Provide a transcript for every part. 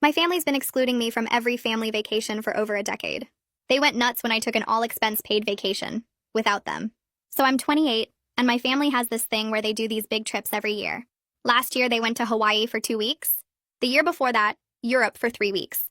My family's been excluding me from every family vacation for over a decade. They went nuts when I took an all-expense-paid vacation, without them. So I'm 28, and my family has this thing where they do these big trips every year. Last year, they went to Hawaii for 2 weeks. The year before that, Europe for 3 weeks.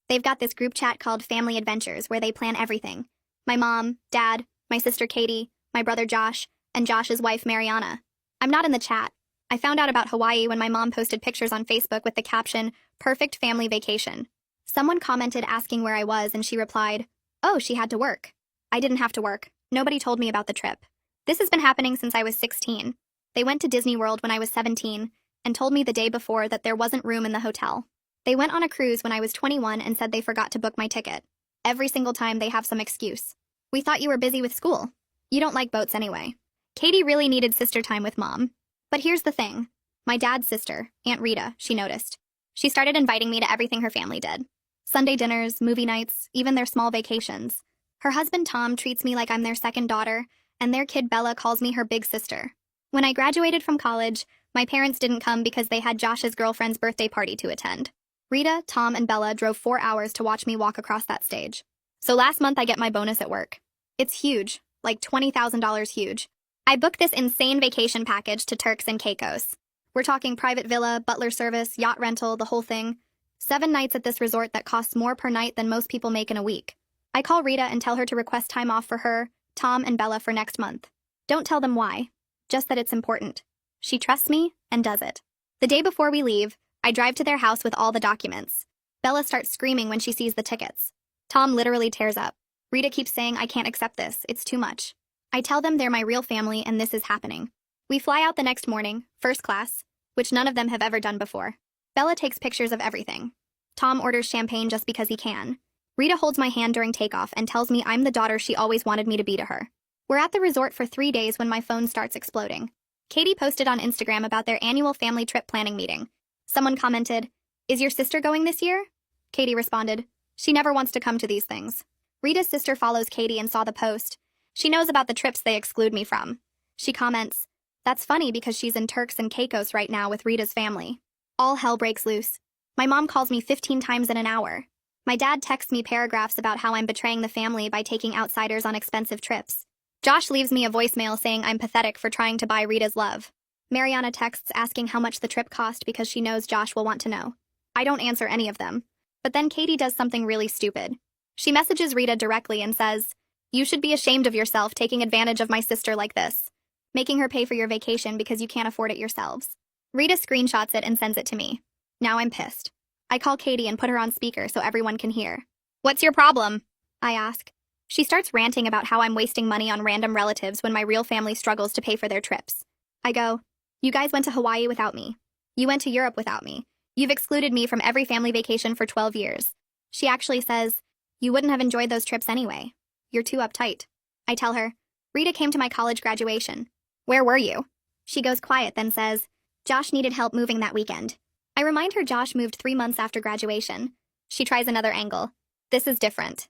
They've got this group chat called Family Adventures where they plan everything. My mom, dad, my sister Katie, my brother Josh, and Josh's wife Mariana. I'm not in the chat. I found out about Hawaii when my mom posted pictures on Facebook with the caption, "Perfect family vacation." Someone commented asking where I was, and she replied, "Oh, she had to work." I didn't have to work. Nobody told me about the trip. This has been happening since I was 16. They went to Disney World when I was 17 and told me the day before that there wasn't room in the hotel. They went on a cruise when I was 21 and said they forgot to book my ticket. Every single time they have some excuse. "We thought you were busy with school. You don't like boats anyway." Katie really needed sister time with mom. But here's the thing. My dad's sister, Aunt Rita, she noticed. She started inviting me to everything her family did. Sunday dinners, movie nights, even their small vacations. Her husband Tom treats me like I'm their second daughter, and their kid Bella calls me her big sister. When I graduated from college, my parents didn't come because they had Josh's girlfriend's birthday party to attend. Rita, Tom, and Bella drove 4 hours to watch me walk across that stage. So last month I get my bonus at work. It's huge, like $20,000 huge. I booked this insane vacation package to Turks and Caicos. We're talking private villa, butler service, yacht rental, the whole thing. 7 nights at this resort that costs more per night than most people make in a week. I call Rita and tell her to request time off for her, Tom, and Bella for next month. Don't tell them why, just that it's important. She trusts me and does it. The day before we leave, I drive to their house with all the documents. Bella starts screaming when she sees the tickets. Tom literally tears up. Rita keeps saying, "I can't accept this, it's too much." I tell them they're my real family and this is happening. We fly out the next morning, first class, which none of them have ever done before. Bella takes pictures of everything. Tom orders champagne just because he can. Rita holds my hand during takeoff and tells me I'm the daughter she always wanted me to be to her. We're at the resort for 3 days when my phone starts exploding. Katie posted on Instagram about their annual family trip planning meeting. Someone commented, "Is your sister going this year?" Katie responded, "She never wants to come to these things." Rita's sister follows Katie and saw the post. She knows about the trips they exclude me from. She comments, "That's funny because she's in Turks and Caicos right now with Rita's family." All hell breaks loose. My mom calls me 15 times in an hour. My dad texts me paragraphs about how I'm betraying the family by taking outsiders on expensive trips. Josh leaves me a voicemail saying I'm pathetic for trying to buy Rita's love. Mariana texts asking how much the trip cost because she knows Josh will want to know. I don't answer any of them. But then Katie does something really stupid. She messages Rita directly and says, "You should be ashamed of yourself taking advantage of my sister like this, making her pay for your vacation because you can't afford it yourselves." Rita screenshots it and sends it to me. Now I'm pissed. I call Katie and put her on speaker so everyone can hear. "What's your problem?" I ask. She starts ranting about how I'm wasting money on random relatives when my real family struggles to pay for their trips. I go, "You guys went to Hawaii without me. You went to Europe without me. You've excluded me from every family vacation for 12 years. She actually says, "You wouldn't have enjoyed those trips anyway. You're too uptight." I tell her, "Rita came to my college graduation. Where were you?" She goes quiet, then says, "Josh needed help moving that weekend." I remind her Josh moved 3 months after graduation. She tries another angle. "This is different.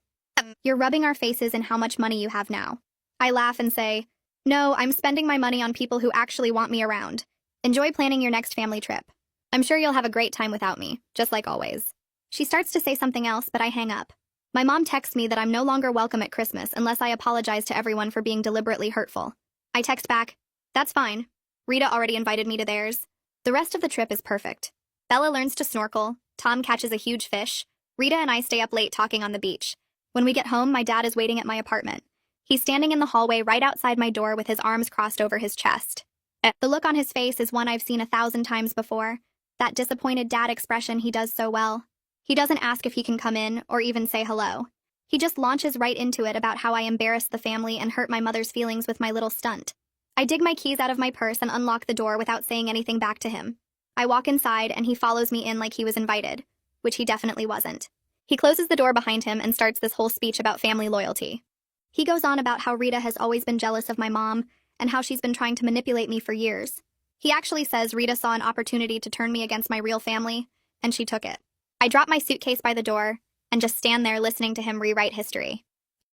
You're rubbing our faces in how much money you have now." I laugh and say, "No, I'm spending my money on people who actually want me around. Enjoy planning your next family trip. I'm sure you'll have a great time without me, just like always." She starts to say something else, but I hang up. My mom texts me that I'm no longer welcome at Christmas unless I apologize to everyone for being deliberately hurtful. I text back, "That's fine. Rita already invited me to theirs." The rest of the trip is perfect. Bella learns to snorkel, Tom catches a huge fish, Rita and I stay up late talking on the beach. When we get home, my dad is waiting at my apartment. He's standing in the hallway right outside my door with his arms crossed over his chest. The look on his face is one I've seen 1,000 times before. That disappointed dad expression he does so well. He doesn't ask if he can come in or even say hello. He just launches right into it about how I embarrassed the family and hurt my mother's feelings with my little stunt. I dig my keys out of my purse and unlock the door without saying anything back to him. I walk inside and he follows me in like he was invited, which he definitely wasn't. He closes the door behind him and starts this whole speech about family loyalty. He goes on about how Rita has always been jealous of my mom and how she's been trying to manipulate me for years. He actually says Rita saw an opportunity to turn me against my real family, and she took it. I drop my suitcase by the door and just stand there listening to him rewrite history.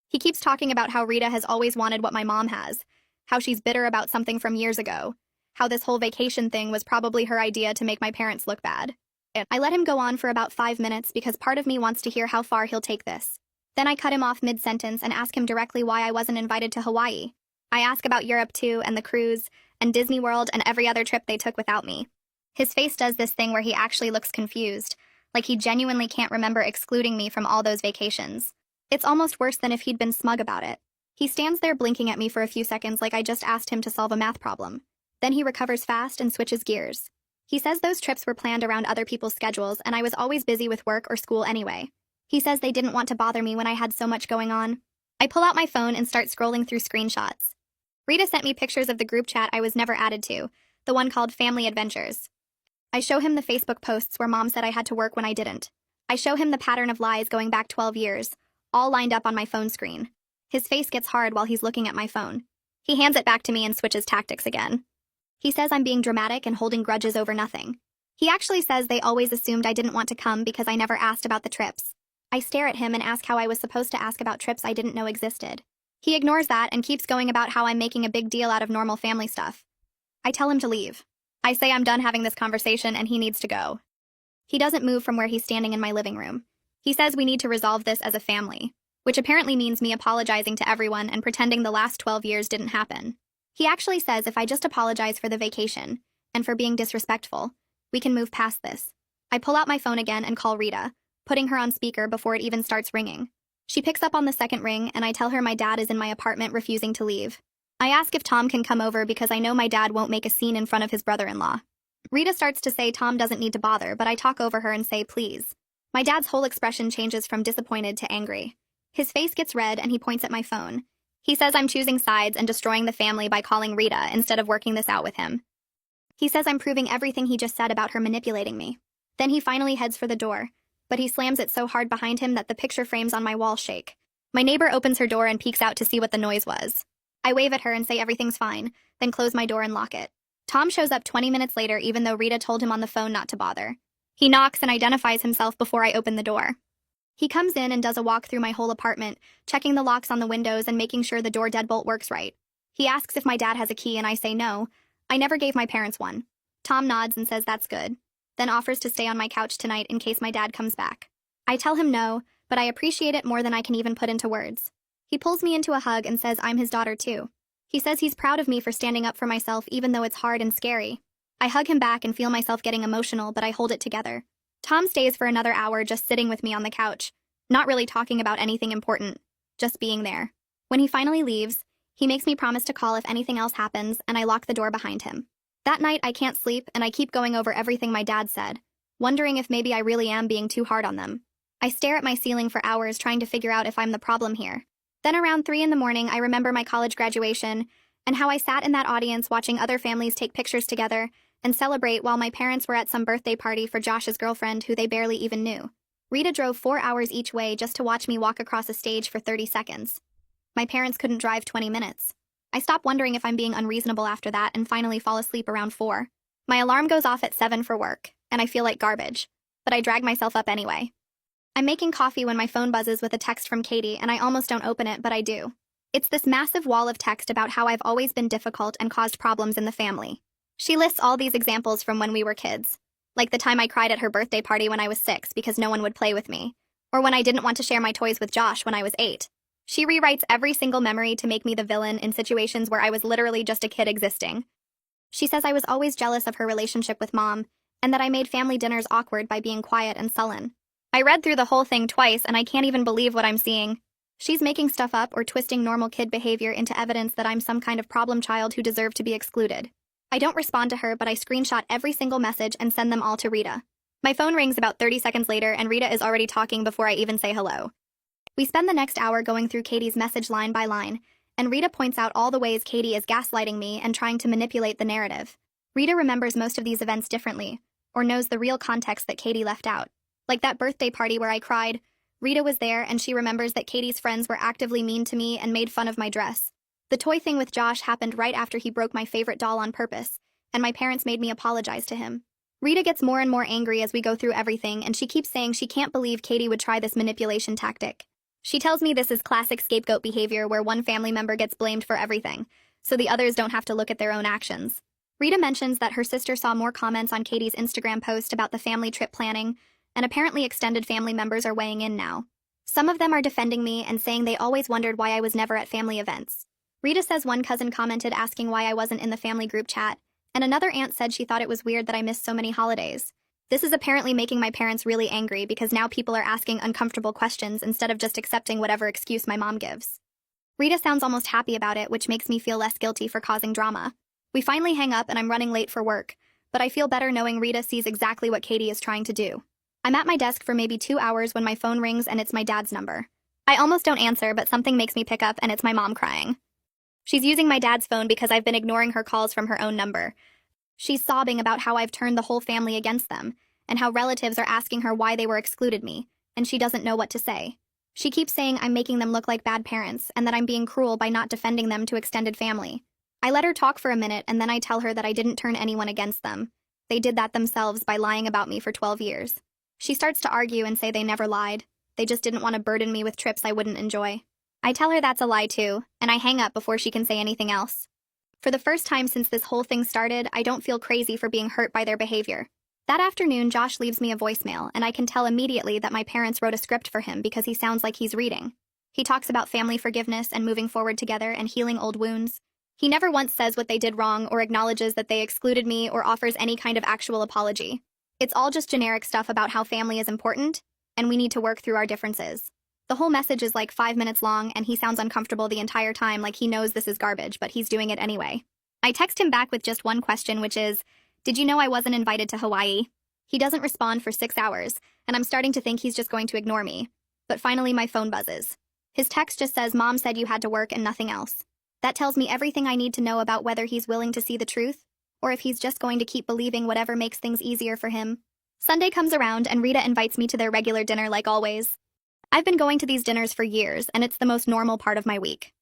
He keeps talking about how Rita has always wanted what my mom has, how she's bitter about something from years ago, how this whole vacation thing was probably her idea to make my parents look bad. I let him go on for about 5 minutes because part of me wants to hear how far he'll take this. Then I cut him off mid-sentence and ask him directly why I wasn't invited to Hawaii. I ask about Europe too, and the cruise, and Disney World, and every other trip they took without me. His face does this thing where he actually looks confused, like he genuinely can't remember excluding me from all those vacations. It's almost worse than if he'd been smug about it. He stands there blinking at me for a few seconds like I just asked him to solve a math problem. Then he recovers fast and switches gears. He says those trips were planned around other people's schedules and I was always busy with work or school anyway. He says they didn't want to bother me when I had so much going on. I pull out my phone and start scrolling through screenshots. Rita sent me pictures of the group chat I was never added to, the one called Family Adventures. I show him the Facebook posts where Mom said I had to work when I didn't. I show him the pattern of lies going back 12 years, all lined up on my phone screen. His face gets hard while he's looking at my phone. He hands it back to me and switches tactics again. He says I'm being dramatic and holding grudges over nothing. He actually says they always assumed I didn't want to come because I never asked about the trips. I stare at him and ask how I was supposed to ask about trips I didn't know existed. He ignores that and keeps going about how I'm making a big deal out of normal family stuff. I tell him to leave. I say I'm done having this conversation and he needs to go. He doesn't move from where he's standing in my living room. He says we need to resolve this as a family, which apparently means me apologizing to everyone and pretending the last 12 years didn't happen. He actually says if I just apologize for the vacation and for being disrespectful, we can move past this. I pull out my phone again and call Rita, putting her on speaker before it even starts ringing. She picks up on the second ring and I tell her my dad is in my apartment refusing to leave. I ask if Tom can come over because I know my dad won't make a scene in front of his brother-in-law. Rita starts to say Tom doesn't need to bother, but I talk over her and say please. My dad's whole expression changes from disappointed to angry. His face gets red and he points at my phone. He says I'm choosing sides and destroying the family by calling Rita instead of working this out with him. He says I'm proving everything he just said about her manipulating me. Then he finally heads for the door, but he slams it so hard behind him that the picture frames on my wall shake. My neighbor opens her door and peeks out to see what the noise was. I wave at her and say everything's fine, then close my door and lock it. Tom shows up 20 minutes later even though Rita told him on the phone not to bother. He knocks and identifies himself before I open the door. He comes in and does a walk through my whole apartment, checking the locks on the windows and making sure the door deadbolt works right. He asks if my dad has a key and I say no. I never gave my parents one. Tom nods and says that's good, then offers to stay on my couch tonight in case my dad comes back. I tell him no, but I appreciate it more than I can even put into words. He pulls me into a hug and says I'm his daughter too. He says he's proud of me for standing up for myself even though it's hard and scary. I hug him back and feel myself getting emotional, but I hold it together. Tom stays for another hour just sitting with me on the couch, not really talking about anything important, just being there. When he finally leaves, he makes me promise to call if anything else happens, and I lock the door behind him. That night, I can't sleep, and I keep going over everything my dad said, wondering if maybe I really am being too hard on them. I stare at my ceiling for hours trying to figure out if I'm the problem here. Then around 3 in the morning, I remember my college graduation and how I sat in that audience watching other families take pictures together and celebrate while my parents were at some birthday party for Josh's girlfriend who they barely even knew. Rita drove 4 hours each way just to watch me walk across a stage for 30 seconds. My parents couldn't drive 20 minutes. I stop wondering if I'm being unreasonable after that and finally fall asleep around 4. My alarm goes off at 7 for work, and I feel like garbage, but I drag myself up anyway. I'm making coffee when my phone buzzes with a text from Katie, and I almost don't open it, but I do. It's this massive wall of text about how I've always been difficult and caused problems in the family. She lists all these examples from when we were kids, like the time I cried at her birthday party when I was 6 because no one would play with me, or when I didn't want to share my toys with Josh when I was 8. She rewrites every single memory to make me the villain in situations where I was literally just a kid existing. She says I was always jealous of her relationship with Mom, and that I made family dinners awkward by being quiet and sullen. I read through the whole thing twice and I can't even believe what I'm seeing. She's making stuff up or twisting normal kid behavior into evidence that I'm some kind of problem child who deserved to be excluded. I don't respond to her, but I screenshot every single message and send them all to Rita. My phone rings about 30 seconds later and Rita is already talking before I even say hello. We spend the next hour going through Katie's message line by line, and Rita points out all the ways Katie is gaslighting me and trying to manipulate the narrative. Rita remembers most of these events differently, or knows the real context that Katie left out. Like that birthday party where I cried, Rita was there and she remembers that Katie's friends were actively mean to me and made fun of my dress. The toy thing with Josh happened right after he broke my favorite doll on purpose, and my parents made me apologize to him. Rita gets more and more angry as we go through everything, and she keeps saying she can't believe Katie would try this manipulation tactic. She tells me this is classic scapegoat behavior where one family member gets blamed for everything, so the others don't have to look at their own actions. Rita mentions that her sister saw more comments on Katie's Instagram post about the family trip planning, and apparently extended family members are weighing in now. Some of them are defending me and saying they always wondered why I was never at family events. Rita says one cousin commented asking why I wasn't in the family group chat, and another aunt said she thought it was weird that I missed so many holidays. This is apparently making my parents really angry because now people are asking uncomfortable questions instead of just accepting whatever excuse my mom gives. Rita sounds almost happy about it, which makes me feel less guilty for causing drama. We finally hang up and I'm running late for work, but I feel better knowing Rita sees exactly what Katie is trying to do. I'm at my desk for maybe 2 hours when my phone rings and it's my dad's number. I almost don't answer, but something makes me pick up and it's my mom crying. She's using my dad's phone because I've been ignoring her calls from her own number. She's sobbing about how I've turned the whole family against them, and how relatives are asking her why they were excluded me, and she doesn't know what to say. She keeps saying I'm making them look like bad parents and that I'm being cruel by not defending them to extended family. I let her talk for a minute and then I tell her that I didn't turn anyone against them. They did that themselves by lying about me for 12 years. She starts to argue and say they never lied. They just didn't want to burden me with trips I wouldn't enjoy. I tell her that's a lie too, and I hang up before she can say anything else. For the first time since this whole thing started, I don't feel crazy for being hurt by their behavior. That afternoon, Josh leaves me a voicemail, and I can tell immediately that my parents wrote a script for him because he sounds like he's reading. He talks about family forgiveness and moving forward together and healing old wounds. He never once says what they did wrong or acknowledges that they excluded me or offers any kind of actual apology. It's all just generic stuff about how family is important, and we need to work through our differences. The whole message is like 5 minutes long, and he sounds uncomfortable the entire time, like he knows this is garbage, but he's doing it anyway. I text him back with just one question, which is, "Did you know I wasn't invited to Hawaii?" He doesn't respond for 6 hours, and I'm starting to think he's just going to ignore me. But finally my phone buzzes. His text just says, "Mom said you had to work and nothing else." That tells me everything I need to know about whether he's willing to see the truth, or if he's just going to keep believing whatever makes things easier for him. Sunday comes around and Rita invites me to their regular dinner like always. I've been going to these dinners for years, and it's the most normal part of my week.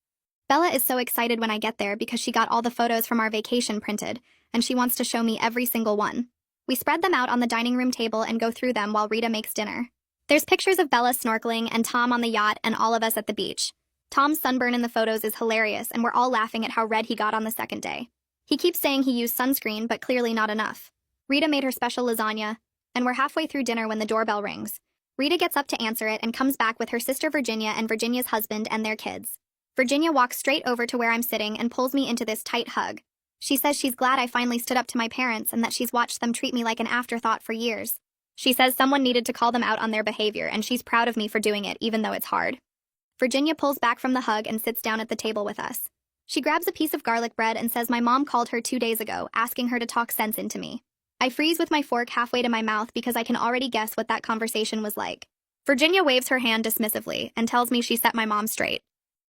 Bella is so excited when I get there because she got all the photos from our vacation printed, and she wants to show me every single one. We spread them out on the dining room table and go through them while Rita makes dinner. There's pictures of Bella snorkeling and Tom on the yacht and all of us at the beach. Tom's sunburn in the photos is hilarious, and we're all laughing at how red he got on the second day. He keeps saying he used sunscreen, but clearly not enough. Rita made her special lasagna, and we're halfway through dinner when the doorbell rings. Rita gets up to answer it and comes back with her sister Virginia and Virginia's husband and their kids. Virginia walks straight over to where I'm sitting and pulls me into this tight hug. She says she's glad I finally stood up to my parents and that she's watched them treat me like an afterthought for years. She says someone needed to call them out on their behavior, and she's proud of me for doing it, even though it's hard. Virginia pulls back from the hug and sits down at the table with us. She grabs a piece of garlic bread and says my mom called her 2 days ago, asking her to talk sense into me. I freeze with my fork halfway to my mouth because I can already guess what that conversation was like. Virginia waves her hand dismissively and tells me she set my mom straight.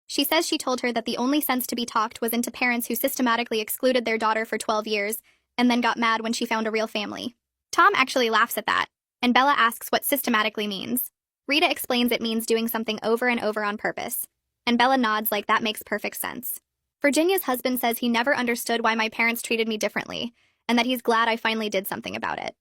She says she told her that the only sense to be talked was into parents who systematically excluded their daughter for 12 years and then got mad when she found a real family. Tom actually laughs at that, and Bella asks what systematically means. Rita explains it means doing something over and over on purpose, and Bella nods like that makes perfect sense. Virginia's husband says he never understood why my parents treated me differently, and that he's glad I finally did something about it.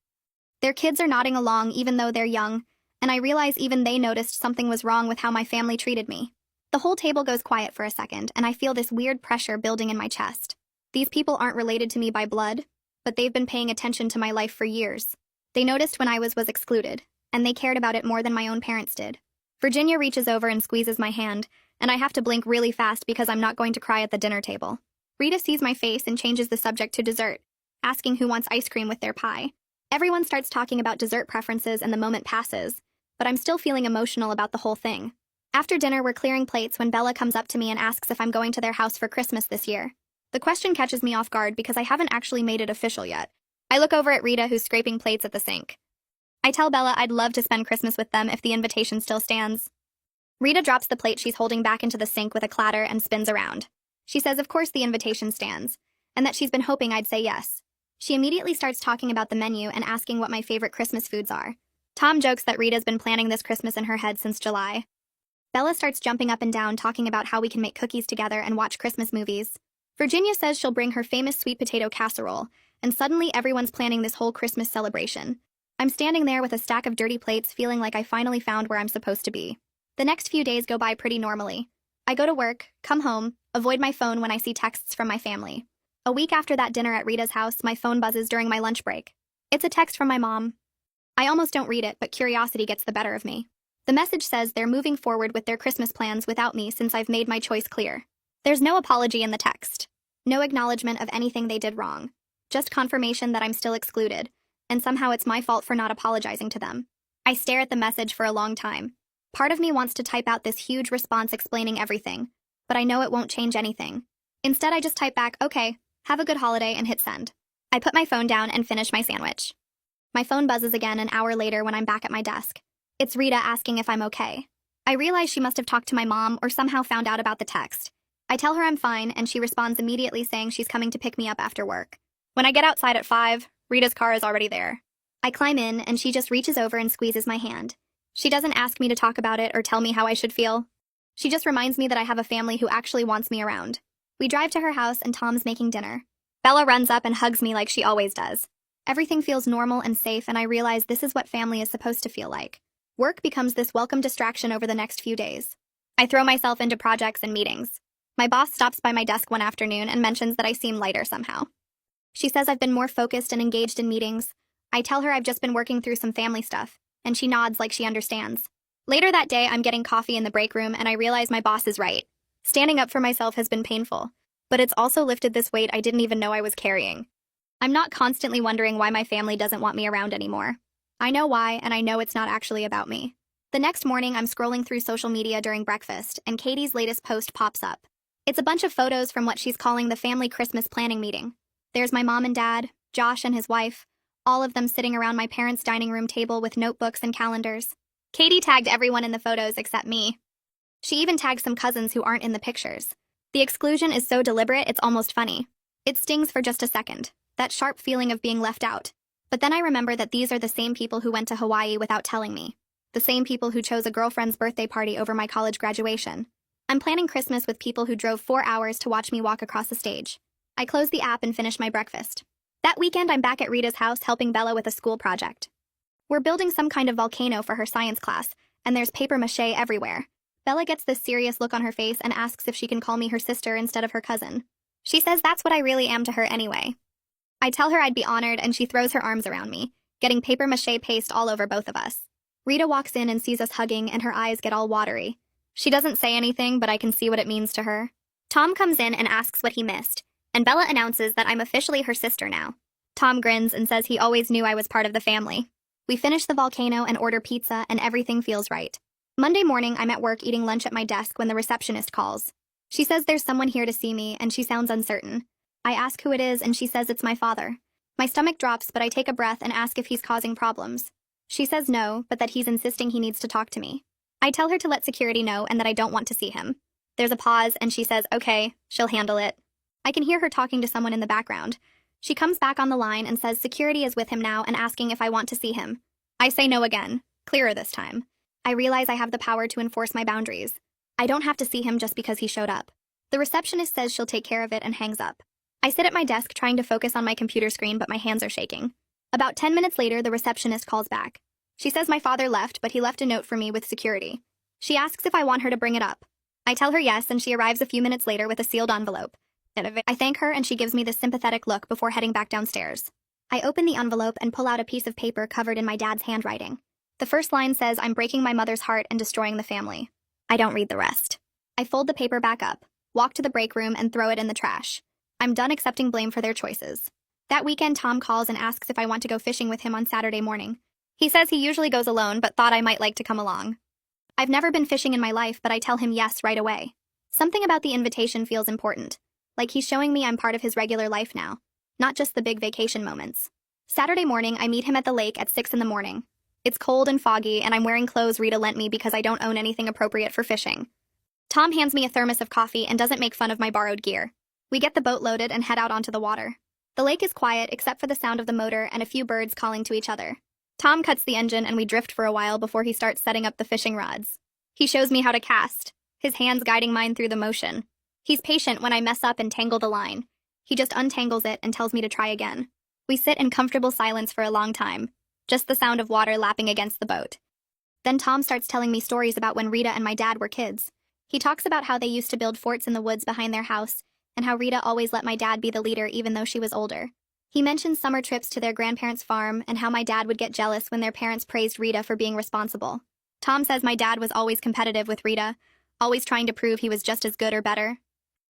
Their kids are nodding along even though they're young, and I realize even they noticed something was wrong with how my family treated me. The whole table goes quiet for a second, and I feel this weird pressure building in my chest. These people aren't related to me by blood, but they've been paying attention to my life for years. They noticed when I was excluded, and they cared about it more than my own parents did. Virginia reaches over and squeezes my hand, and I have to blink really fast because I'm not going to cry at the dinner table. Rita sees my face and changes the subject to dessert, asking who wants ice cream with their pie. Everyone starts talking about dessert preferences and the moment passes, but I'm still feeling emotional about the whole thing. After dinner, we're clearing plates when Bella comes up to me and asks if I'm going to their house for Christmas this year. The question catches me off guard because I haven't actually made it official yet. I look over at Rita, who's scraping plates at the sink. I tell Bella I'd love to spend Christmas with them if the invitation still stands. Rita drops the plate she's holding back into the sink with a clatter and spins around. She says of course the invitation stands, and that she's been hoping I'd say yes. She immediately starts talking about the menu and asking what my favorite Christmas foods are. Tom jokes that Rita's been planning this Christmas in her head since July. Bella starts jumping up and down talking about how we can make cookies together and watch Christmas movies. Virginia says she'll bring her famous sweet potato casserole, and suddenly everyone's planning this whole Christmas celebration. I'm standing there with a stack of dirty plates feeling like I finally found where I'm supposed to be. The next few days go by pretty normally. I go to work, come home, avoid my phone when I see texts from my family. A week after that dinner at Rita's house, my phone buzzes during my lunch break. It's a text from my mom. I almost don't read it, but curiosity gets the better of me. The message says they're moving forward with their Christmas plans without me since I've made my choice clear. There's no apology in the text. No acknowledgement of anything they did wrong. Just confirmation that I'm still excluded, and somehow it's my fault for not apologizing to them. I stare at the message for a long time. Part of me wants to type out this huge response explaining everything, but I know it won't change anything. Instead, I just type back, okay, have a good holiday, and hit send. I put my phone down and finish my sandwich. My phone buzzes again an hour later when I'm back at my desk. It's Rita asking if I'm okay. I realize she must have talked to my mom or somehow found out about the text. I tell her I'm fine, and she responds immediately saying she's coming to pick me up after work. When I get outside at 5, Rita's car is already there. I climb in, and she just reaches over and squeezes my hand. She doesn't ask me to talk about it or tell me how I should feel. She just reminds me that I have a family who actually wants me around. We drive to her house, and Tom's making dinner. Bella runs up and hugs me like she always does. Everything feels normal and safe, and I realize this is what family is supposed to feel like. Work becomes this welcome distraction over the next few days. I throw myself into projects and meetings. My boss stops by my desk one afternoon and mentions that I seem lighter somehow. She says I've been more focused and engaged in meetings. I tell her I've just been working through some family stuff, and she nods like she understands. Later that day, I'm getting coffee in the break room, and I realize my boss is right. Standing up for myself has been painful, but it's also lifted this weight I didn't even know I was carrying. I'm not constantly wondering why my family doesn't want me around anymore. I know why, and I know it's not actually about me. The next morning, I'm scrolling through social media during breakfast, and Katie's latest post pops up. It's a bunch of photos from what she's calling the family Christmas planning meeting. There's my mom and dad, Josh and his wife, all of them sitting around my parents' dining room table with notebooks and calendars. Katie tagged everyone in the photos except me. She even tagged some cousins who aren't in the pictures. The exclusion is so deliberate, it's almost funny. It stings for just a second, that sharp feeling of being left out. But then I remember that these are the same people who went to Hawaii without telling me. The same people who chose a girlfriend's birthday party over my college graduation. I'm planning Christmas with people who drove 4 hours to watch me walk across the stage. I close the app and finish my breakfast. That weekend, I'm back at Rita's house helping Bella with a school project. We're building some kind of volcano for her science class, and there's paper mache everywhere. Bella gets this serious look on her face and asks if she can call me her sister instead of her cousin. She says that's what I really am to her anyway. I tell her I'd be honored, and she throws her arms around me, getting paper mache paste all over both of us. Rita walks in and sees us hugging, and her eyes get all watery. She doesn't say anything, but I can see what it means to her. Tom comes in and asks what he missed, and Bella announces that I'm officially her sister now. Tom grins and says he always knew I was part of the family. We finish the volcano and order pizza, and everything feels right. Monday morning, I'm at work eating lunch at my desk when the receptionist calls. She says there's someone here to see me, and she sounds uncertain. I ask who it is, and she says it's my father. My stomach drops, but I take a breath and ask if he's causing problems. She says no, but that he's insisting he needs to talk to me. I tell her to let security know and that I don't want to see him. There's a pause, and she says, okay, she'll handle it. I can hear her talking to someone in the background. She comes back on the line and says security is with him now and asking if I want to see him. I say no again, clearer this time. I realize I have the power to enforce my boundaries. I don't have to see him just because he showed up. The receptionist says she'll take care of it and hangs up. I sit at my desk trying to focus on my computer screen, but my hands are shaking. About 10 minutes later, the receptionist calls back. She says my father left, but he left a note for me with security. She asks if I want her to bring it up. I tell her yes, and she arrives a few minutes later with a sealed envelope. I thank her, and she gives me this sympathetic look before heading back downstairs. I open the envelope and pull out a piece of paper covered in my dad's handwriting. The first line says I'm breaking my mother's heart and destroying the family. I don't read the rest. I fold the paper back up, walk to the break room, and throw it in the trash. I'm done accepting blame for their choices. That weekend, Tom calls and asks if I want to go fishing with him on Saturday morning. He says he usually goes alone, but thought I might like to come along. I've never been fishing in my life, but I tell him yes right away. Something about the invitation feels important. Like he's showing me I'm part of his regular life now, not just the big vacation moments. Saturday morning, I meet him at the lake at 6 in the morning. It's cold and foggy, and I'm wearing clothes Rita lent me because I don't own anything appropriate for fishing. Tom hands me a thermos of coffee and doesn't make fun of my borrowed gear. We get the boat loaded and head out onto the water. The lake is quiet except for the sound of the motor and a few birds calling to each other. Tom cuts the engine and we drift for a while before he starts setting up the fishing rods. He shows me how to cast, his hands guiding mine through the motion. He's patient when I mess up and tangle the line. He just untangles it and tells me to try again. We sit in comfortable silence for a long time, just the sound of water lapping against the boat. Then Tom starts telling me stories about when Rita and my dad were kids. He talks about how they used to build forts in the woods behind their house, and how Rita always let my dad be the leader even though she was older. He mentions summer trips to their grandparents' farm and how my dad would get jealous when their parents praised Rita for being responsible. Tom says my dad was always competitive with Rita, always trying to prove he was just as good or better.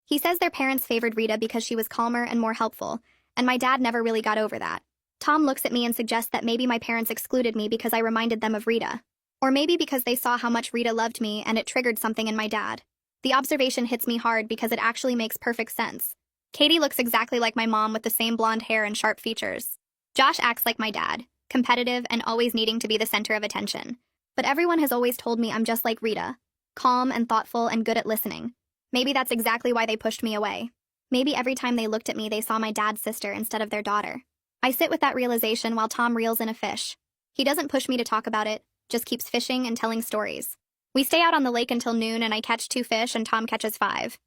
He says their parents favored Rita because she was calmer and more helpful, and my dad never really got over that. Tom looks at me and suggests that maybe my parents excluded me because I reminded them of Rita. Or maybe because they saw how much Rita loved me and it triggered something in my dad. The observation hits me hard because it actually makes perfect sense. Katie looks exactly like my mom with the same blonde hair and sharp features. Josh acts like my dad, competitive and always needing to be the center of attention. But everyone has always told me I'm just like Rita, calm and thoughtful and good at listening. Maybe that's exactly why they pushed me away. Maybe every time they looked at me they saw my dad's sister instead of their daughter. I sit with that realization while Tom reels in a fish. He doesn't push me to talk about it, just keeps fishing and telling stories. We stay out on the lake until noon and I catch 2 fish and Tom catches 5.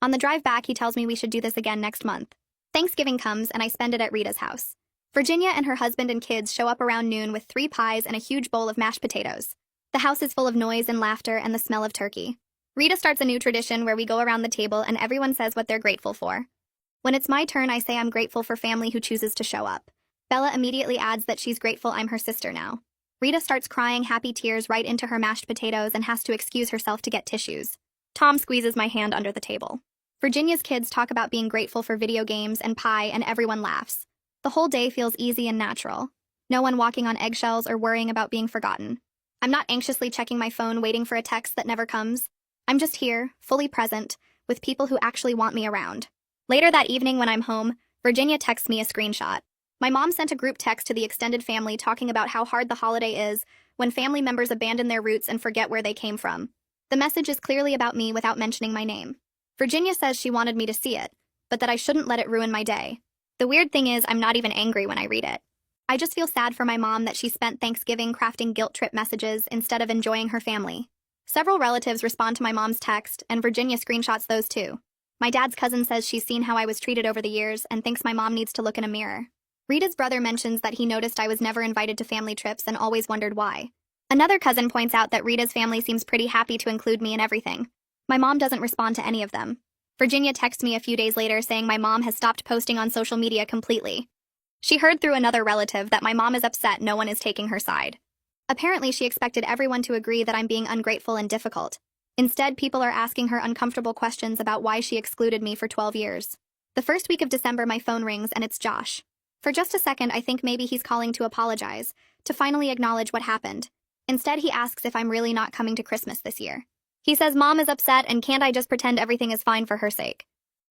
On the drive back, he tells me we should do this again next month. Thanksgiving comes and I spend it at Rita's house. Virginia and her husband and kids show up around noon with 3 pies and a huge bowl of mashed potatoes. The house is full of noise and laughter and the smell of turkey. Rita starts a new tradition where we go around the table and everyone says what they're grateful for. When it's my turn, I say I'm grateful for family who chooses to show up. Bella immediately adds that she's grateful I'm her sister now. Rita starts crying happy tears right into her mashed potatoes and has to excuse herself to get tissues. Tom squeezes my hand under the table. Virginia's kids talk about being grateful for video games and pie and everyone laughs. The whole day feels easy and natural. No one walking on eggshells or worrying about being forgotten. I'm not anxiously checking my phone waiting for a text that never comes. I'm just here, fully present, with people who actually want me around. Later that evening when I'm home, Virginia texts me a screenshot. My mom sent a group text to the extended family talking about how hard the holiday is when family members abandon their roots and forget where they came from. The message is clearly about me without mentioning my name. Virginia says she wanted me to see it, but that I shouldn't let it ruin my day. The weird thing is I'm not even angry when I read it. I just feel sad for my mom that she spent Thanksgiving crafting guilt trip messages instead of enjoying her family. Several relatives respond to my mom's text, and Virginia screenshots those too. My dad's cousin says she's seen how I was treated over the years and thinks my mom needs to look in a mirror. Rita's brother mentions that he noticed I was never invited to family trips and always wondered why. Another cousin points out that Rita's family seems pretty happy to include me in everything. My mom doesn't respond to any of them. Virginia texts me a few days later saying my mom has stopped posting on social media completely. She heard through another relative that my mom is upset no one is taking her side. Apparently, she expected everyone to agree that I'm being ungrateful and difficult. Instead, people are asking her uncomfortable questions about why she excluded me for 12 years. The first week of December, my phone rings and it's Josh. For just a second, I think maybe he's calling to apologize, to finally acknowledge what happened. Instead, he asks if I'm really not coming to Christmas this year. He says Mom is upset and can't I just pretend everything is fine for her sake?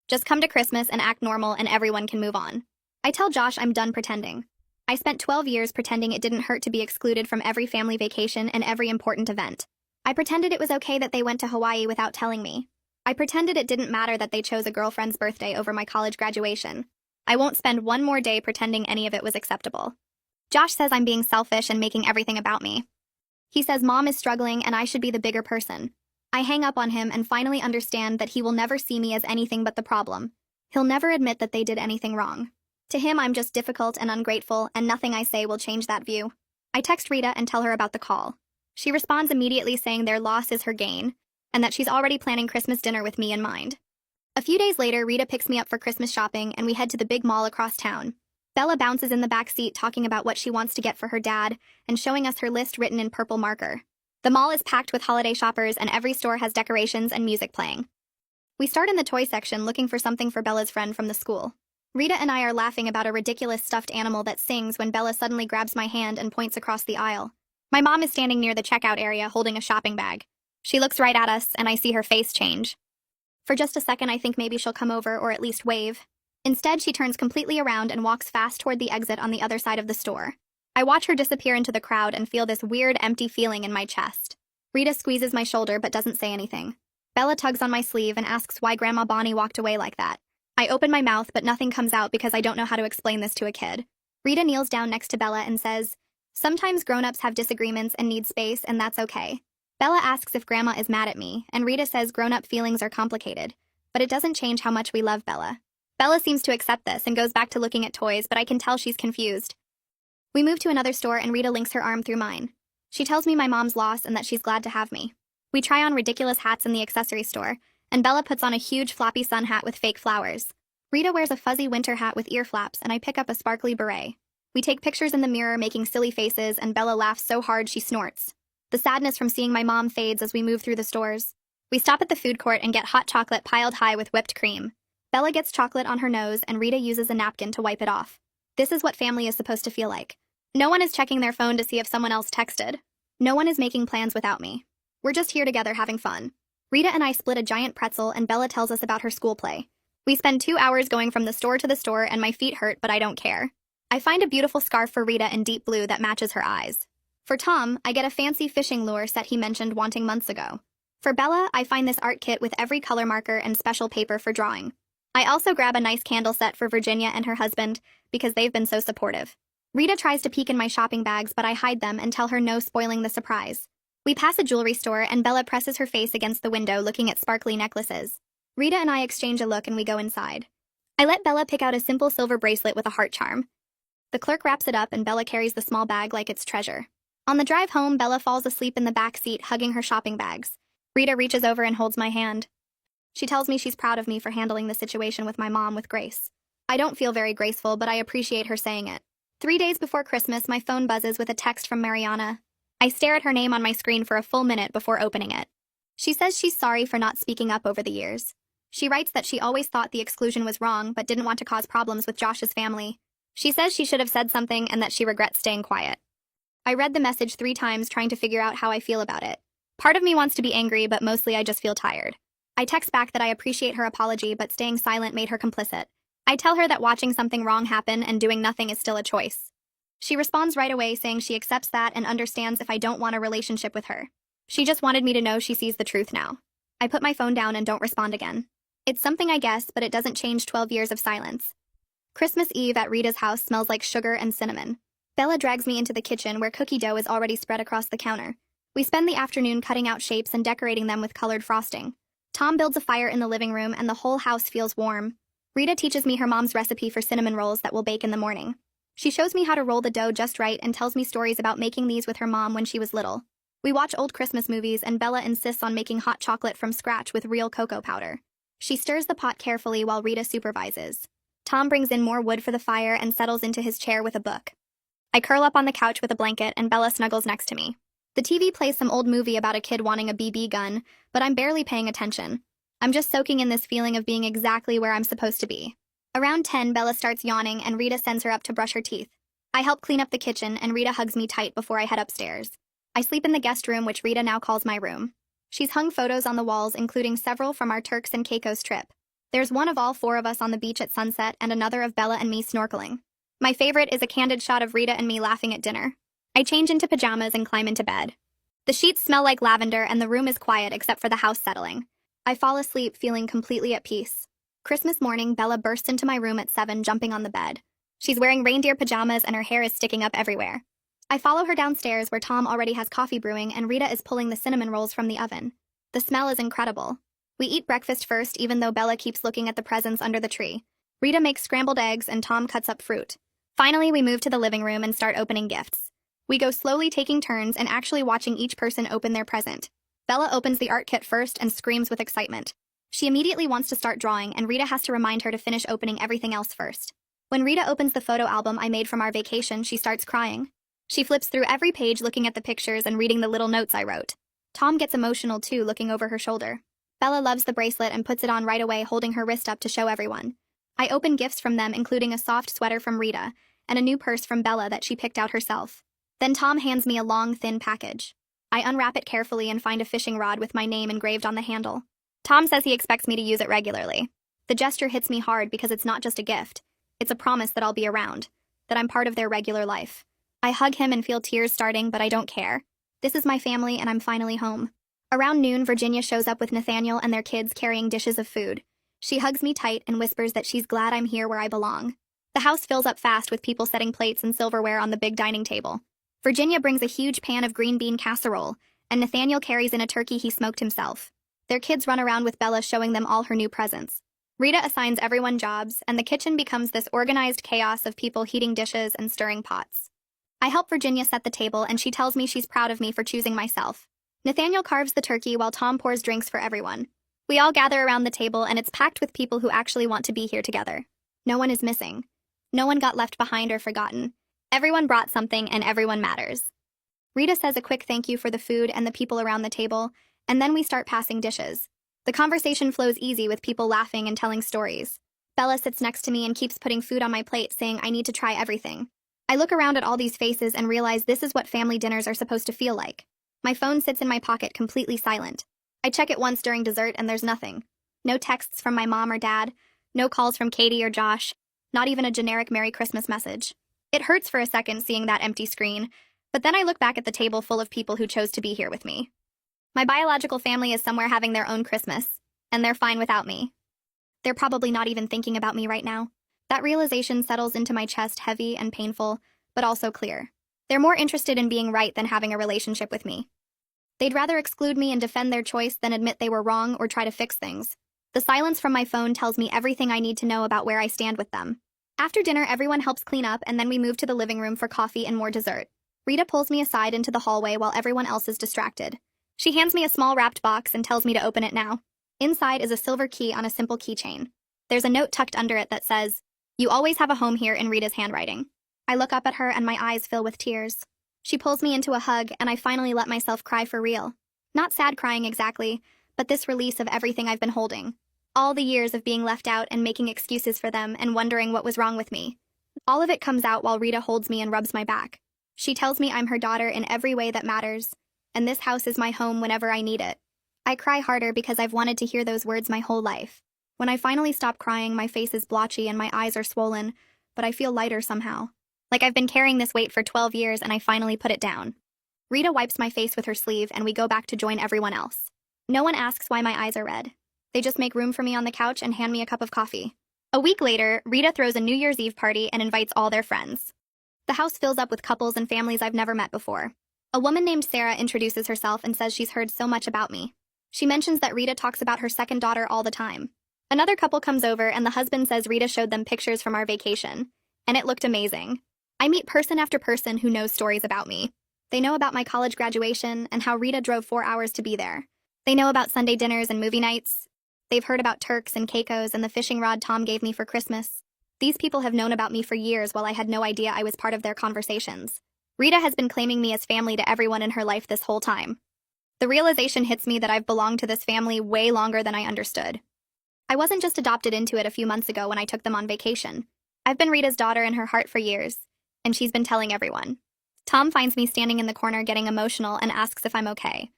Just come to Christmas and act normal and everyone can move on. I tell Josh I'm done pretending. I spent 12 years pretending it didn't hurt to be excluded from every family vacation and every important event. I pretended it was okay that they went to Hawaii without telling me. I pretended it didn't matter that they chose a girlfriend's birthday over my college graduation. I won't spend one more day pretending any of it was acceptable. Josh says I'm being selfish and making everything about me. He says Mom is struggling and I should be the bigger person. I hang up on him and finally understand that he will never see me as anything but the problem. He'll never admit that they did anything wrong. To him, I'm just difficult and ungrateful, and nothing I say will change that view. I text Rita and tell her about the call. She responds immediately saying their loss is her gain, and that she's already planning Christmas dinner with me in mind. A few days later, Rita picks me up for Christmas shopping and we head to the big mall across town. Bella bounces in the back seat talking about what she wants to get for her dad and showing us her list written in purple marker. The mall is packed with holiday shoppers and every store has decorations and music playing. We start in the toy section looking for something for Bella's friend from the school. Rita and I are laughing about a ridiculous stuffed animal that sings when Bella suddenly grabs my hand and points across the aisle. My mom is standing near the checkout area holding a shopping bag. She looks right at us and I see her face change. For just a second, I think maybe she'll come over or at least wave. Instead, she turns completely around and walks fast toward the exit on the other side of the store. I watch her disappear into the crowd and feel this weird, empty feeling in my chest. Rita squeezes my shoulder but doesn't say anything. Bella tugs on my sleeve and asks why Grandma Bonnie walked away like that. I open my mouth but nothing comes out because I don't know how to explain this to a kid. Rita kneels down next to Bella and says, "Sometimes grown-ups have disagreements and need space, and that's okay." Bella asks if Grandma is mad at me, and Rita says grown-up feelings are complicated, but it doesn't change how much we love Bella. Bella seems to accept this and goes back to looking at toys, but I can tell she's confused. We move to another store and Rita links her arm through mine. She tells me my mom's loss and that she's glad to have me. We try on ridiculous hats in the accessory store, and Bella puts on a huge floppy sun hat with fake flowers. Rita wears a fuzzy winter hat with ear flaps, and I pick up a sparkly beret. We take pictures in the mirror making silly faces, and Bella laughs so hard she snorts. The sadness from seeing my mom fades as we move through the stores. We stop at the food court and get hot chocolate piled high with whipped cream. Bella gets chocolate on her nose, and Rita uses a napkin to wipe it off. This is what family is supposed to feel like. No one is checking their phone to see if someone else texted. No one is making plans without me. We're just here together having fun. Rita and I split a giant pretzel, and Bella tells us about her school play. We spend 2 hours going from the store to the store, and my feet hurt, but I don't care. I find a beautiful scarf for Rita in deep blue that matches her eyes. For Tom, I get a fancy fishing lure set he mentioned wanting months ago. For Bella, I find this art kit with every color marker and special paper for drawing. I also grab a nice candle set for Virginia and her husband because they've been so supportive. Rita tries to peek in my shopping bags, but I hide them and tell her no spoiling the surprise. We pass a jewelry store, and Bella presses her face against the window looking at sparkly necklaces. Rita and I exchange a look, and we go inside. I let Bella pick out a simple silver bracelet with a heart charm. The clerk wraps it up, and Bella carries the small bag like it's treasure. On the drive home, Bella falls asleep in the back seat, hugging her shopping bags. Rita reaches over and holds my hand. She tells me she's proud of me for handling the situation with my mom with grace. I don't feel very graceful, but I appreciate her saying it. 3 days before Christmas, my phone buzzes with a text from Mariana. I stare at her name on my screen for a full minute before opening it. She says she's sorry for not speaking up over the years. She writes that she always thought the exclusion was wrong, but didn't want to cause problems with Josh's family. She says she should have said something and that she regrets staying quiet. I read the message 3 times trying to figure out how I feel about it. Part of me wants to be angry, but mostly I just feel tired. I text back that I appreciate her apology, but staying silent made her complicit. I tell her that watching something wrong happen and doing nothing is still a choice. She responds right away saying she accepts that and understands if I don't want a relationship with her. She just wanted me to know she sees the truth now. I put my phone down and don't respond again. It's something I guess, but it doesn't change 12 years of silence. Christmas Eve at Rita's house smells like sugar and cinnamon. Bella drags me into the kitchen where cookie dough is already spread across the counter. We spend the afternoon cutting out shapes and decorating them with colored frosting. Tom builds a fire in the living room and the whole house feels warm. Rita teaches me her mom's recipe for cinnamon rolls that we'll bake in the morning. She shows me how to roll the dough just right and tells me stories about making these with her mom when she was little. We watch old Christmas movies, and Bella insists on making hot chocolate from scratch with real cocoa powder. She stirs the pot carefully while Rita supervises. Tom brings in more wood for the fire and settles into his chair with a book. I curl up on the couch with a blanket, and Bella snuggles next to me. The TV plays some old movie about a kid wanting a BB gun, but I'm barely paying attention. I'm just soaking in this feeling of being exactly where I'm supposed to be. Around 10, Bella starts yawning, and Rita sends her up to brush her teeth. I help clean up the kitchen, and Rita hugs me tight before I head upstairs. I sleep in the guest room, which Rita now calls my room. She's hung photos on the walls, including several from our Turks and Caicos trip. There's one of all 4 of us on the beach at sunset and another of Bella and me snorkeling. My favorite is a candid shot of Rita and me laughing at dinner. I change into pajamas and climb into bed. The sheets smell like lavender, and the room is quiet except for the house settling. I fall asleep feeling completely at peace. Christmas morning, Bella bursts into my room at 7, jumping on the bed. She's wearing reindeer pajamas and her hair is sticking up everywhere. I follow her downstairs where Tom already has coffee brewing and Rita is pulling the cinnamon rolls from the oven. The smell is incredible. We eat breakfast first, even though Bella keeps looking at the presents under the tree. Rita makes scrambled eggs and Tom cuts up fruit. Finally, we move to the living room and start opening gifts. We go slowly, taking turns and actually watching each person open their present. Bella opens the art kit first and screams with excitement. She immediately wants to start drawing, and Rita has to remind her to finish opening everything else first. When Rita opens the photo album I made from our vacation, she starts crying. She flips through every page looking at the pictures and reading the little notes I wrote. Tom gets emotional too, looking over her shoulder. Bella loves the bracelet and puts it on right away, holding her wrist up to show everyone. I open gifts from them, including a soft sweater from Rita and a new purse from Bella that she picked out herself. Then Tom hands me a long, thin package. I unwrap it carefully and find a fishing rod with my name engraved on the handle. Tom says he expects me to use it regularly. The gesture hits me hard because it's not just a gift. It's a promise that I'll be around, that I'm part of their regular life. I hug him and feel tears starting, but I don't care. This is my family, and I'm finally home. Around noon, Virginia shows up with Nathaniel and their kids carrying dishes of food. She hugs me tight and whispers that she's glad I'm here where I belong. The house fills up fast with people setting plates and silverware on the big dining table. Virginia brings a huge pan of green bean casserole, and Nathaniel carries in a turkey he smoked himself. Their kids run around with Bella, showing them all her new presents. Rita assigns everyone jobs, and the kitchen becomes this organized chaos of people heating dishes and stirring pots. I help Virginia set the table, and she tells me she's proud of me for choosing myself. Nathaniel carves the turkey while Tom pours drinks for everyone. We all gather around the table, and it's packed with people who actually want to be here together. No one is missing. No one got left behind or forgotten. Everyone brought something, and everyone matters. Rita says a quick thank you for the food and the people around the table, and then we start passing dishes. The conversation flows easy with people laughing and telling stories. Bella sits next to me and keeps putting food on my plate, saying I need to try everything. I look around at all these faces and realize this is what family dinners are supposed to feel like. My phone sits in my pocket completely silent. I check it once during dessert and there's nothing. No texts from my mom or dad, no calls from Katie or Josh, not even a generic Merry Christmas message. It hurts for a second seeing that empty screen, but then I look back at the table full of people who chose to be here with me. My biological family is somewhere having their own Christmas, and they're fine without me. They're probably not even thinking about me right now. That realization settles into my chest, heavy and painful, but also clear. They're more interested in being right than having a relationship with me. They'd rather exclude me and defend their choice than admit they were wrong or try to fix things. The silence from my phone tells me everything I need to know about where I stand with them. After dinner, everyone helps clean up, and then we move to the living room for coffee and more dessert. Rita pulls me aside into the hallway while everyone else is distracted. She hands me a small wrapped box and tells me to open it now. Inside is a silver key on a simple keychain. There's a note tucked under it that says, "You always have a home here," in Rita's handwriting. I look up at her and my eyes fill with tears. She pulls me into a hug, and I finally let myself cry for real. Not sad crying exactly, but this release of everything I've been holding. All the years of being left out and making excuses for them and wondering what was wrong with me. All of it comes out while Rita holds me and rubs my back. She tells me I'm her daughter in every way that matters, and this house is my home whenever I need it. I cry harder because I've wanted to hear those words my whole life. When I finally stop crying, my face is blotchy and my eyes are swollen, but I feel lighter somehow. Like I've been carrying this weight for 12 years and I finally put it down. Rita wipes my face with her sleeve and we go back to join everyone else. No one asks why my eyes are red. They just make room for me on the couch and hand me a cup of coffee. A week later, Rita throws a New Year's Eve party and invites all their friends. The house fills up with couples and families I've never met before. A woman named Sarah introduces herself and says she's heard so much about me. She mentions that Rita talks about her second daughter all the time. Another couple comes over and the husband says Rita showed them pictures from our vacation, and it looked amazing. I meet person after person who knows stories about me. They know about my college graduation and how Rita drove 4 hours to be there. They know about Sunday dinners and movie nights. They've heard about Turks and Caicos and the fishing rod Tom gave me for Christmas. These people have known about me for years while I had no idea I was part of their conversations. Rita has been claiming me as family to everyone in her life this whole time. The realization hits me that I've belonged to this family way longer than I understood. I wasn't just adopted into it a few months ago when I took them on vacation. I've been Rita's daughter in her heart for years, and she's been telling everyone. Tom finds me standing in the corner getting emotional and asks if I'm okay.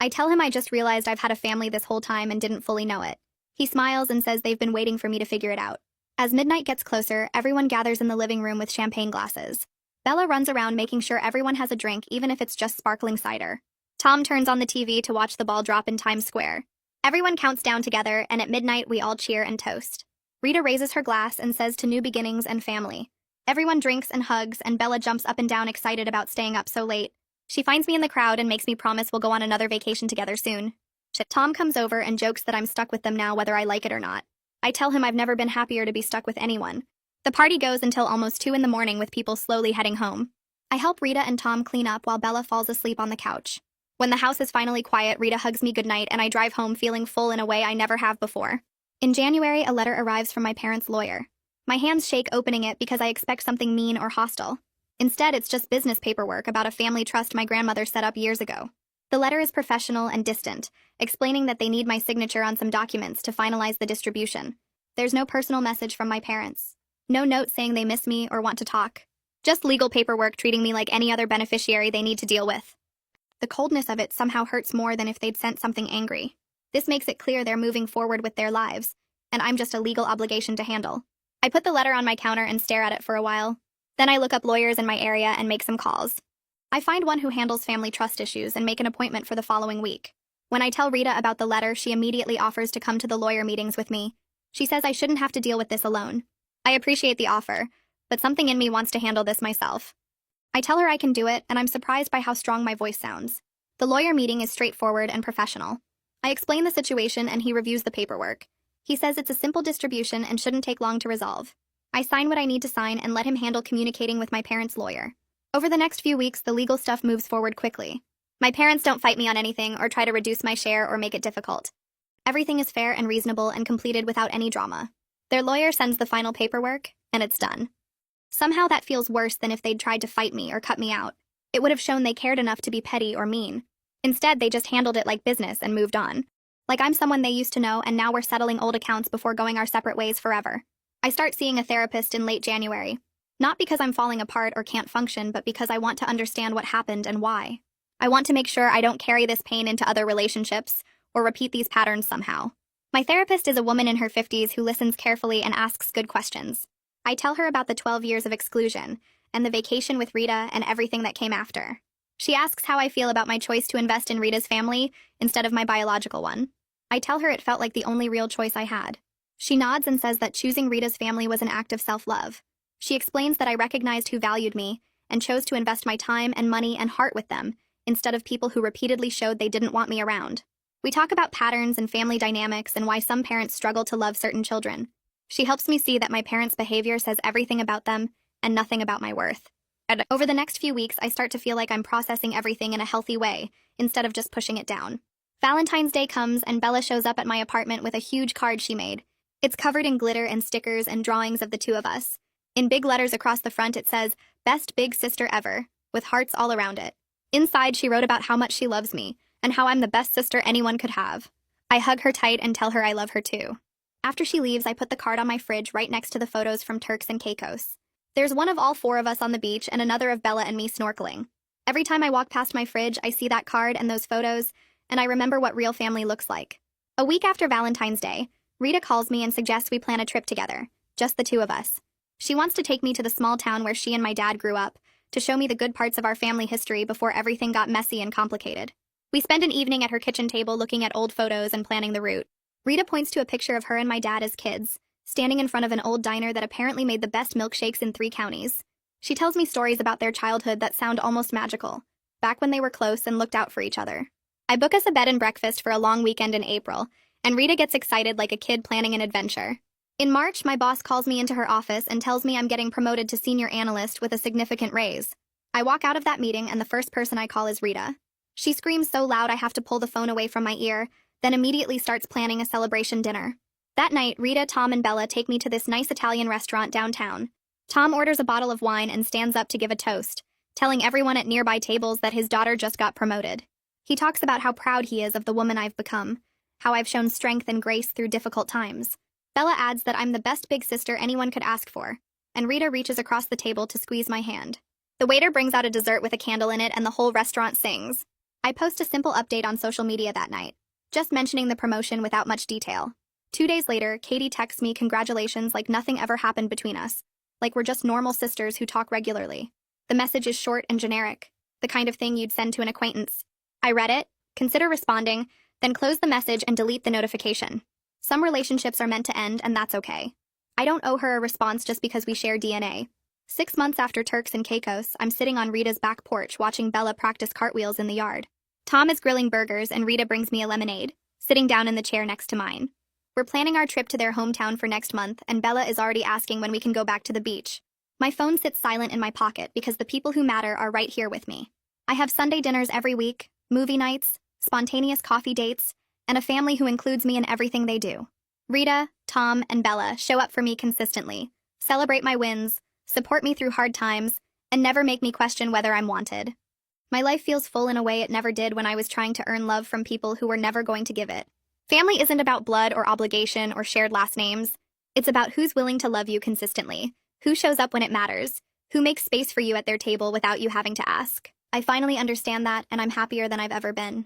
I tell him I just realized I've had a family this whole time and didn't fully know it. He smiles and says they've been waiting for me to figure it out. As midnight gets closer, everyone gathers in the living room with champagne glasses. Bella runs around making sure everyone has a drink, even if it's just sparkling cider. Tom turns on the TV to watch the ball drop in Times Square. Everyone counts down together, and at midnight we all cheer and toast. Rita raises her glass and says to new beginnings and family. Everyone drinks and hugs, and Bella jumps up and down excited about staying up so late. She finds me in the crowd and makes me promise we'll go on another vacation together soon. Tom comes over and jokes that I'm stuck with them now whether I like it or not. I tell him I've never been happier to be stuck with anyone. The party goes until almost 2 in the morning with people slowly heading home. I help Rita and Tom clean up while Bella falls asleep on the couch. When the house is finally quiet, Rita hugs me goodnight and I drive home feeling full in a way I never have before. In January, a letter arrives from my parents' lawyer. My hands shake opening it because I expect something mean or hostile. Instead, it's just business paperwork about a family trust my grandmother set up years ago. The letter is professional and distant, explaining that they need my signature on some documents to finalize the distribution. There's no personal message from my parents. No note saying they miss me or want to talk. Just legal paperwork treating me like any other beneficiary they need to deal with. The coldness of it somehow hurts more than if they'd sent something angry. This makes it clear they're moving forward with their lives, and I'm just a legal obligation to handle. I put the letter on my counter and stare at it for a while. Then I look up lawyers in my area and make some calls. I find one who handles family trust issues and make an appointment for the following week. When I tell Rita about the letter, she immediately offers to come to the lawyer meetings with me. She says I shouldn't have to deal with this alone. I appreciate the offer, but something in me wants to handle this myself. I tell her I can do it, and I'm surprised by how strong my voice sounds. The lawyer meeting is straightforward and professional. I explain the situation and he reviews the paperwork. He says it's a simple distribution and shouldn't take long to resolve. I sign what I need to sign and let him handle communicating with my parents' lawyer. Over the next few weeks, the legal stuff moves forward quickly. My parents don't fight me on anything or try to reduce my share or make it difficult. Everything is fair and reasonable and completed without any drama. Their lawyer sends the final paperwork, and it's done. Somehow that feels worse than if they'd tried to fight me or cut me out. It would have shown they cared enough to be petty or mean. Instead, they just handled it like business and moved on. Like I'm someone they used to know, and now we're settling old accounts before going our separate ways forever. I start seeing a therapist in late January. Not because I'm falling apart or can't function, but because I want to understand what happened and why. I want to make sure I don't carry this pain into other relationships or repeat these patterns somehow. My therapist is a woman in her 50s who listens carefully and asks good questions. I tell her about the 12 years of exclusion and the vacation with Rita and everything that came after. She asks how I feel about my choice to invest in Rita's family instead of my biological one. I tell her it felt like the only real choice I had. She nods and says that choosing Rita's family was an act of self-love. She explains that I recognized who valued me and chose to invest my time and money and heart with them instead of people who repeatedly showed they didn't want me around. We talk about patterns and family dynamics and why some parents struggle to love certain children. She helps me see that my parents' behavior says everything about them and nothing about my worth. And over the next few weeks, I start to feel like I'm processing everything in a healthy way instead of just pushing it down. Valentine's Day comes and Bella shows up at my apartment with a huge card she made. It's covered in glitter and stickers and drawings of the two of us. In big letters across the front, it says, "Best Big Sister Ever," with hearts all around it. Inside, she wrote about how much she loves me and how I'm the best sister anyone could have. I hug her tight and tell her I love her too. After she leaves, I put the card on my fridge right next to the photos from Turks and Caicos. There's one of all four of us on the beach and another of Bella and me snorkeling. Every time I walk past my fridge, I see that card and those photos, and I remember what real family looks like. A week after Valentine's Day, Rita calls me and suggests we plan a trip together, just the two of us. She wants to take me to the small town where she and my dad grew up, to show me the good parts of our family history before everything got messy and complicated. We spend an evening at her kitchen table looking at old photos and planning the route. Rita points to a picture of her and my dad as kids, standing in front of an old diner that apparently made the best milkshakes in 3 counties. She tells me stories about their childhood that sound almost magical, back when they were close and looked out for each other. I book us a bed and breakfast for a long weekend in April, and Rita gets excited like a kid planning an adventure. In March, my boss calls me into her office and tells me I'm getting promoted to senior analyst with a significant raise. I walk out of that meeting and the first person I call is Rita. She screams so loud I have to pull the phone away from my ear, then immediately starts planning a celebration dinner. That night, Rita, Tom, and Bella take me to this nice Italian restaurant downtown. Tom orders a bottle of wine and stands up to give a toast, telling everyone at nearby tables that his daughter just got promoted. He talks about how proud he is of the woman I've become, how I've shown strength and grace through difficult times. Bella adds that I'm the best big sister anyone could ask for, and Rita reaches across the table to squeeze my hand. The waiter brings out a dessert with a candle in it and the whole restaurant sings. I post a simple update on social media that night, just mentioning the promotion without much detail. 2 days later, Katie texts me congratulations like nothing ever happened between us, like we're just normal sisters who talk regularly. The message is short and generic, the kind of thing you'd send to an acquaintance. I read it, consider responding, then close the message and delete the notification. Some relationships are meant to end, and that's okay. I don't owe her a response just because we share DNA. 6 months after Turks and Caicos, I'm sitting on Rita's back porch watching Bella practice cartwheels in the yard. Tom is grilling burgers and Rita brings me a lemonade, sitting down in the chair next to mine. We're planning our trip to their hometown for next month, and Bella is already asking when we can go back to the beach. My phone sits silent in my pocket because the people who matter are right here with me. I have Sunday dinners every week, movie nights, spontaneous coffee dates, and a family who includes me in everything they do. Rita, Tom, and Bella show up for me consistently, celebrate my wins, support me through hard times, and never make me question whether I'm wanted. My life feels full in a way it never did when I was trying to earn love from people who were never going to give it. Family isn't about blood or obligation or shared last names. It's about who's willing to love you consistently, who shows up when it matters, who makes space for you at their table without you having to ask. I finally understand that, and I'm happier than I've ever been.